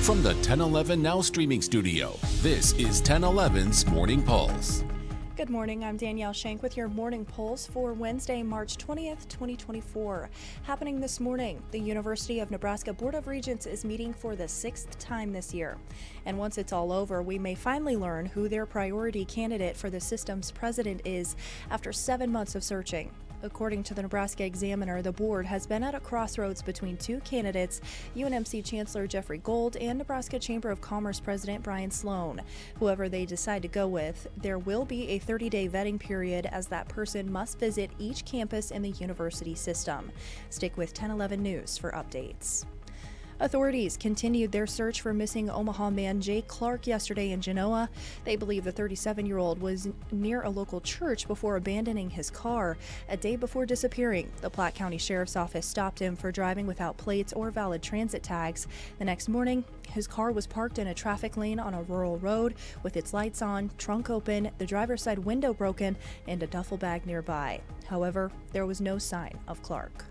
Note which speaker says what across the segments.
Speaker 1: From the 1011 Now streaming studio, this is 1011's Morning Pulse.
Speaker 2: Good morning, I'm Danielle Shank with your Morning Pulse for Wednesday, March 20th, 2024. Happening this morning, the University of Nebraska Board of Regents is meeting for the 6th time this year. And once it's all over, we may finally learn who their priority candidate for the system's president is after 7 months of searching. According to the Nebraska Examiner, the board has been at a crossroads between two candidates, UNMC Chancellor Jeffrey Gold and Nebraska Chamber of Commerce President Brian Sloan. Whoever they decide to go with, there will be a 30-day vetting period as that person must visit each campus in the university system. Stick with 1011 News for updates. Authorities continued their search for missing Omaha man Jake Clark yesterday in Genoa. They believe the 37-year-old was near a local church before abandoning his car. A day before disappearing, the Platte County Sheriff's Office stopped him for driving without plates or valid transit tags. The next morning, his car was parked in a traffic lane on a rural road with its lights on, trunk open, the driver's side window broken, and a duffel bag nearby. However, there was no sign of Clark.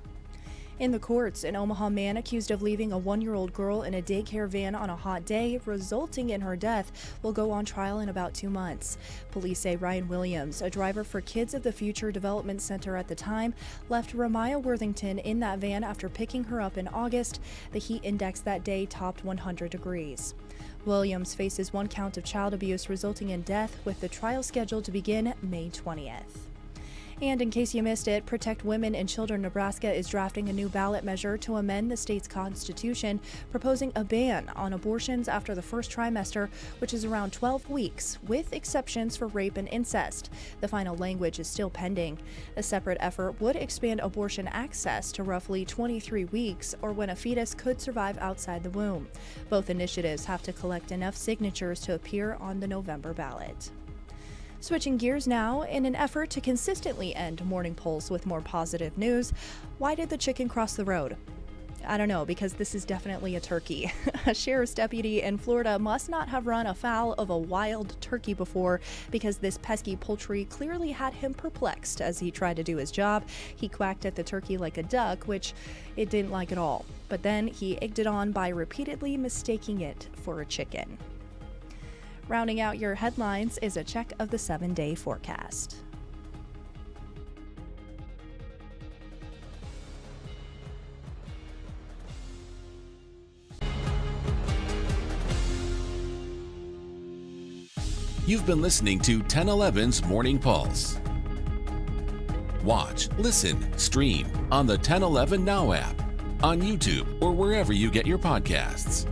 Speaker 2: In the courts, an Omaha man accused of leaving a 1-year-old girl in a daycare van on a hot day, resulting in her death, will go on trial in about 2 months. Police say Ryan Williams, a driver for Kids of the Future Development Center at the time, left Ramaya Worthington in that van after picking her up in August. The heat index that day topped 100 degrees. Williams faces 1 count of child abuse resulting in death, with the trial scheduled to begin May 20th. And in case you missed it, Protect Women and Children Nebraska is drafting a new ballot measure to amend the state's constitution, proposing a ban on abortions after the first trimester, which is around 12 weeks, with exceptions for rape and incest. The final language is still pending. A separate effort would expand abortion access to roughly 23 weeks, or when a fetus could survive outside the womb. Both initiatives have to collect enough signatures to appear on the November ballot. Switching gears now, in an effort to consistently end Morning Pulse with more positive news, why did the chicken cross the road? I don't know, because this is definitely a turkey. A sheriff's deputy in Florida must not have run afoul of a wild turkey before, because this pesky poultry clearly had him perplexed as he tried to do his job. He quacked at the turkey like a duck, which it didn't like at all. But then he egged it on by repeatedly mistaking it for a chicken. Rounding out your headlines is a check of the 7-day forecast.
Speaker 1: You've been listening to 1011's Morning Pulse. Watch, listen, stream on the 1011 Now app, on YouTube, or wherever you get your podcasts.